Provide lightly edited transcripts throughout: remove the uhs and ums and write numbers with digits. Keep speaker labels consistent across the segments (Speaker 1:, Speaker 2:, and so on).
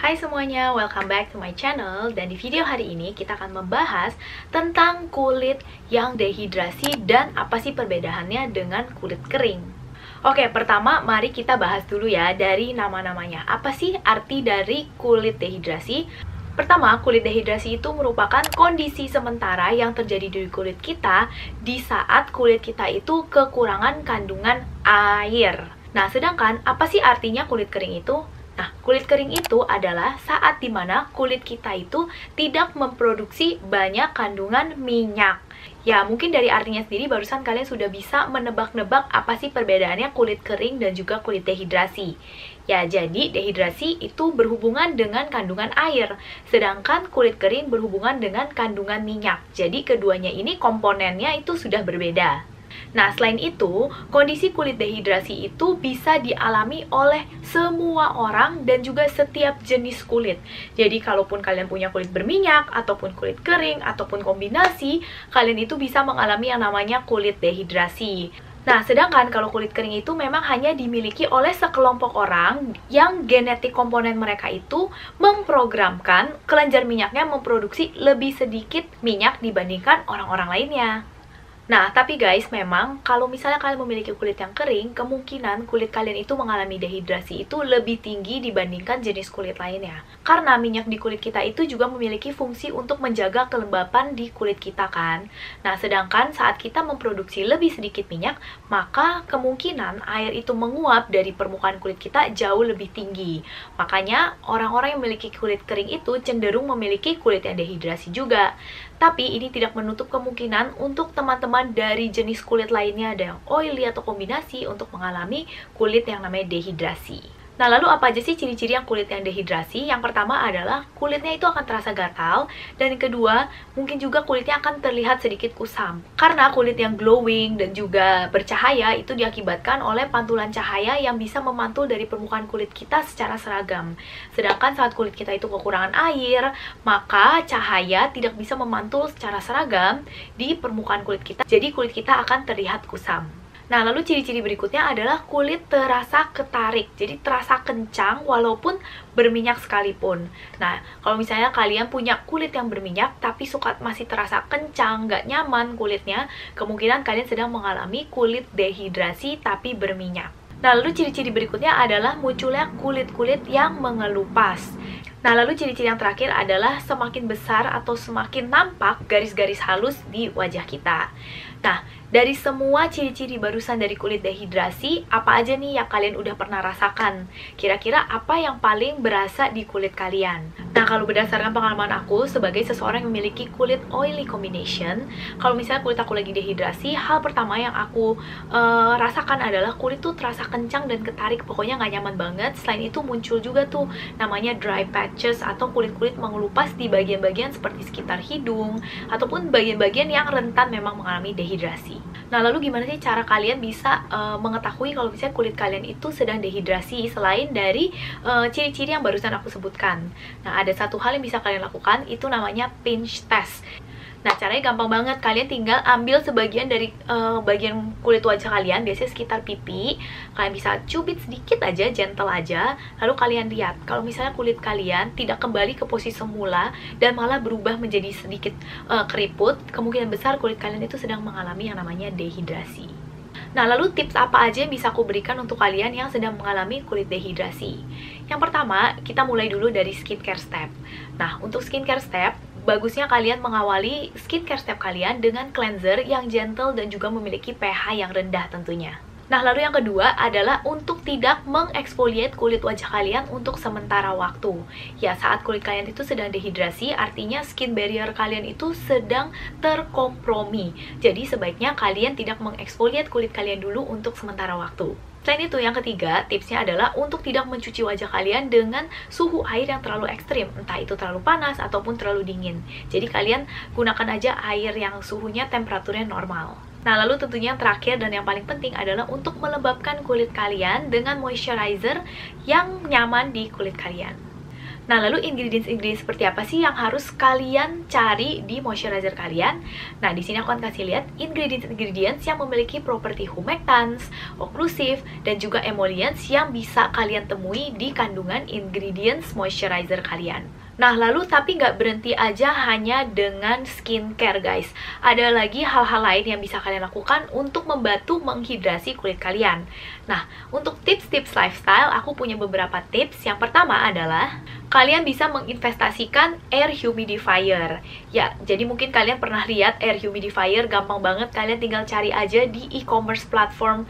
Speaker 1: Hai semuanya, welcome back to my channel. Dan di video hari ini kita akan membahas tentang kulit yang dehidrasi dan apa sih perbedaannya dengan kulit kering. Oke, pertama mari kita bahas dulu ya dari nama-namanya. Apa sih arti dari kulit dehidrasi? Pertama, kulit dehidrasi itu merupakan kondisi sementara yang terjadi di kulit kita di saat kulit kita itu kekurangan kandungan air. Nah, sedangkan apa sih artinya kulit kering itu? Nah, kulit kering itu adalah saat dimana kulit kita itu tidak memproduksi banyak kandungan minyak. Ya, mungkin dari artinya sendiri barusan kalian sudah bisa menebak-nebak apa sih perbedaannya kulit kering dan juga kulit dehidrasi. Ya, jadi dehidrasi itu berhubungan dengan kandungan air, sedangkan kulit kering berhubungan dengan kandungan minyak. Jadi keduanya ini komponennya itu sudah berbeda. Nah, selain itu, kondisi kulit dehidrasi itu bisa dialami oleh semua orang dan juga setiap jenis kulit. Jadi, kalaupun kalian punya kulit berminyak, ataupun kulit kering, ataupun kombinasi, kalian itu bisa mengalami yang namanya kulit dehidrasi. Nah, sedangkan kalau kulit kering itu memang hanya dimiliki oleh sekelompok orang yang genetik komponen mereka itu memprogramkan kelenjar minyaknya memproduksi lebih sedikit minyak dibandingkan orang-orang lainnya. Nah, tapi guys, memang kalau misalnya kalian memiliki kulit yang kering, kemungkinan kulit kalian itu mengalami dehidrasi itu lebih tinggi dibandingkan jenis kulit lainnya. Karena minyak di kulit kita itu juga memiliki fungsi untuk menjaga kelembapan di kulit kita kan. Nah, sedangkan saat kita memproduksi lebih sedikit minyak, maka kemungkinan air itu menguap dari permukaan kulit kita jauh lebih tinggi. Makanya, orang-orang yang memiliki kulit kering itu cenderung memiliki kulit yang dehidrasi juga. Tapi ini tidak menutup kemungkinan untuk teman-teman dari jenis kulit lainnya ada yang oily atau kombinasi untuk mengalami kulit yang namanya dehidrasi. Nah, lalu apa aja sih ciri-ciri yang kulit yang dehidrasi? Yang pertama adalah kulitnya itu akan terasa gatal, dan yang kedua, mungkin juga kulitnya akan terlihat sedikit kusam. Karena kulit yang glowing dan juga bercahaya itu diakibatkan oleh pantulan cahaya yang bisa memantul dari permukaan kulit kita secara seragam. Sedangkan saat kulit kita itu kekurangan air, maka cahaya tidak bisa memantul secara seragam di permukaan kulit kita. Jadi kulit kita akan terlihat kusam. Nah, lalu ciri-ciri berikutnya adalah kulit terasa ketarik. Jadi terasa kencang walaupun berminyak sekalipun. Nah, kalau misalnya kalian punya kulit yang berminyak tapi masih terasa kencang, nggak nyaman kulitnya, kemungkinan kalian sedang mengalami kulit dehidrasi tapi berminyak. Nah, lalu ciri-ciri berikutnya adalah munculnya kulit-kulit yang mengelupas. Nah, lalu ciri-ciri yang terakhir adalah semakin besar atau semakin nampak garis-garis halus di wajah kita. Nah, dari semua ciri-ciri barusan dari kulit dehidrasi, apa aja nih yang kalian udah pernah rasakan? Kira-kira apa yang paling berasa di kulit kalian? Nah, kalau berdasarkan pengalaman aku sebagai seseorang yang memiliki kulit oily combination, kalau misalnya kulit aku lagi dehidrasi, hal pertama yang aku rasakan adalah kulit tuh terasa kencang dan ketarik, pokoknya nggak nyaman banget. Selain itu muncul juga tuh namanya dry patches atau kulit-kulit mengelupas di bagian-bagian seperti sekitar hidung, ataupun bagian-bagian yang rentan memang mengalami dehidrasi. Nah, lalu gimana sih cara kalian bisa mengetahui kalau misalnya kulit kalian itu sedang dehidrasi selain dari ciri-ciri yang barusan aku sebutkan? Nah, ada satu hal yang bisa kalian lakukan, itu namanya pinch test. Nah, caranya gampang banget. Kalian tinggal ambil sebagian dari bagian kulit wajah kalian, biasanya sekitar pipi. Kalian bisa cubit sedikit aja, gentle aja. Lalu kalian lihat, kalau misalnya kulit kalian tidak kembali ke posisi semula dan malah berubah menjadi sedikit keriput, kemungkinan besar kulit kalian itu sedang mengalami yang namanya dehidrasi. Nah, lalu tips apa aja yang bisa aku berikan untuk kalian yang sedang mengalami kulit dehidrasi? Yang pertama, kita mulai dulu dari skincare step. Nah, untuk skincare step, bagusnya kalian mengawali skincare step kalian dengan cleanser yang gentle dan juga memiliki pH yang rendah tentunya. Nah, lalu yang kedua adalah untuk tidak mengeksfoliate kulit wajah kalian untuk sementara waktu. Ya, saat kulit kalian itu sedang dehidrasi, artinya skin barrier kalian itu sedang terkompromi. Jadi, sebaiknya kalian tidak mengeksfoliate kulit kalian dulu untuk sementara waktu. Selain itu, yang ketiga, tipsnya adalah untuk tidak mencuci wajah kalian dengan suhu air yang terlalu ekstrim, entah itu terlalu panas ataupun terlalu dingin. Jadi kalian gunakan aja air yang suhunya temperaturnya normal. Nah, lalu tentunya yang terakhir dan yang paling penting adalah untuk melembabkan kulit kalian dengan moisturizer yang nyaman di kulit kalian. Nah, lalu ingredients-ingredients seperti apa sih yang harus kalian cari di moisturizer kalian? Nah, di sini aku akan kasih lihat ingredients-ingredients yang memiliki properti humectants, occlusive, dan juga emollients yang bisa kalian temui di kandungan ingredients moisturizer kalian. Nah, lalu tapi nggak berhenti aja hanya dengan skincare, guys. Ada lagi hal-hal lain yang bisa kalian lakukan untuk membantu menghidrasi kulit kalian. Nah, untuk tips-tips lifestyle, aku punya beberapa tips. Yang pertama adalah kalian bisa menginvestasikan air humidifier. Ya, jadi mungkin kalian pernah lihat air humidifier, gampang banget, kalian tinggal cari aja di e-commerce platform,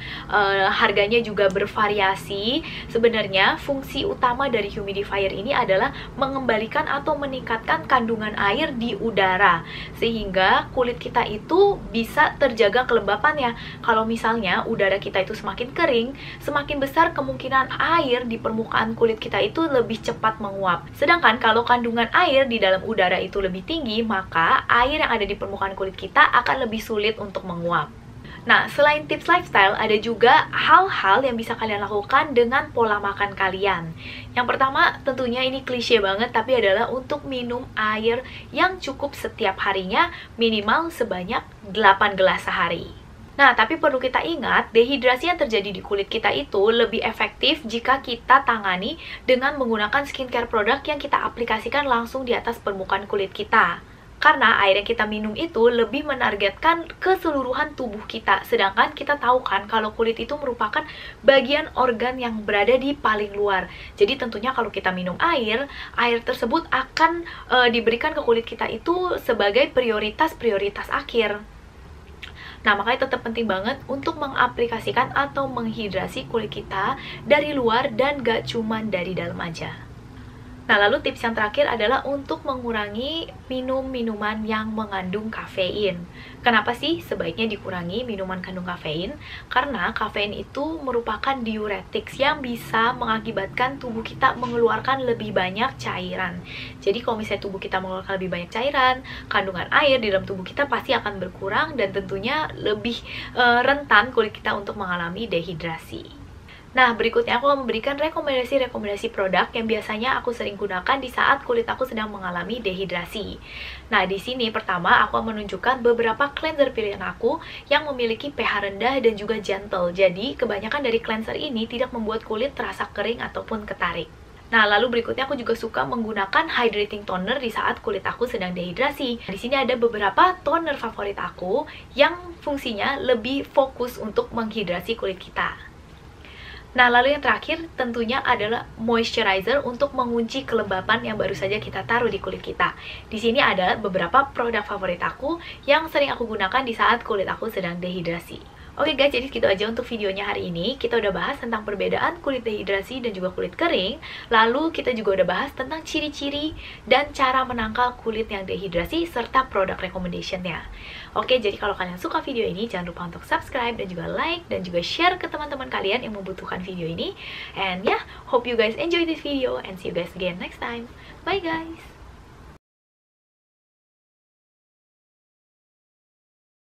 Speaker 1: harganya juga bervariasi. Sebenarnya fungsi utama dari humidifier ini adalah mengembalikan atau meningkatkan kandungan air di udara, sehingga kulit kita itu bisa terjaga kelembapannya. Kalau misalnya udara kita itu semakin kering, semakin besar kemungkinan air di permukaan kulit kita itu lebih cepat menguap. Sedangkan kalau kandungan air di dalam udara itu lebih tinggi, maka air yang ada di permukaan kulit kita akan lebih sulit untuk menguap. Nah, selain tips lifestyle, ada juga hal-hal yang bisa kalian lakukan dengan pola makan kalian. Yang pertama, tentunya ini klise banget, tapi adalah untuk minum air yang cukup setiap harinya, minimal sebanyak 8 gelas sehari. Nah, tapi perlu kita ingat, dehidrasi yang terjadi di kulit kita itu lebih efektif jika kita tangani dengan menggunakan skincare produk yang kita aplikasikan langsung di atas permukaan kulit kita. Karena air yang kita minum itu lebih menargetkan keseluruhan tubuh kita. Sedangkan kita tahu kan kalau kulit itu merupakan bagian organ yang berada di paling luar. Jadi tentunya kalau kita minum air tersebut akan diberikan ke kulit kita itu sebagai prioritas akhir. Nah, makanya tetap penting banget untuk mengaplikasikan atau menghidrasi kulit kita dari luar dan gak cuman dari dalam aja. Nah, lalu tips yang terakhir adalah untuk mengurangi minum minuman yang mengandung kafein. Kenapa sih sebaiknya dikurangi minuman kandung kafein? Karena kafein itu merupakan diuretics yang bisa mengakibatkan tubuh kita mengeluarkan lebih banyak cairan. Jadi kalau misalnya tubuh kita mengeluarkan lebih banyak cairan, kandungan air di dalam tubuh kita pasti akan berkurang dan tentunya lebih rentan kulit kita untuk mengalami dehidrasi. Nah, berikutnya aku akan memberikan rekomendasi produk yang biasanya aku sering gunakan di saat kulit aku sedang mengalami dehidrasi. Nah, di sini pertama aku akan menunjukkan beberapa cleanser pilihan aku yang memiliki pH rendah dan juga gentle. Jadi, kebanyakan dari cleanser ini tidak membuat kulit terasa kering ataupun ketarik. Nah, lalu berikutnya aku juga suka menggunakan hydrating toner di saat kulit aku sedang dehidrasi. Di sini ada beberapa toner favorit aku yang fungsinya lebih fokus untuk menghidrasi kulit kita. Nah, lalu yang terakhir tentunya adalah moisturizer untuk mengunci kelembapan yang baru saja kita taruh di kulit kita. Di sini ada beberapa produk favorit aku yang sering aku gunakan di saat kulit aku sedang dehidrasi. Oke guys, jadi segitu aja untuk videonya hari ini. Kita udah bahas tentang perbedaan kulit dehidrasi dan juga kulit kering. Lalu kita juga udah bahas tentang ciri-ciri dan cara menangkal kulit yang dehidrasi serta produk recommendation-nya. Oke, jadi kalau kalian suka video ini, jangan lupa untuk subscribe dan juga like dan juga share ke teman-teman kalian yang membutuhkan video ini. And yeah, hope you guys enjoy this video and see you guys again next time. Bye guys!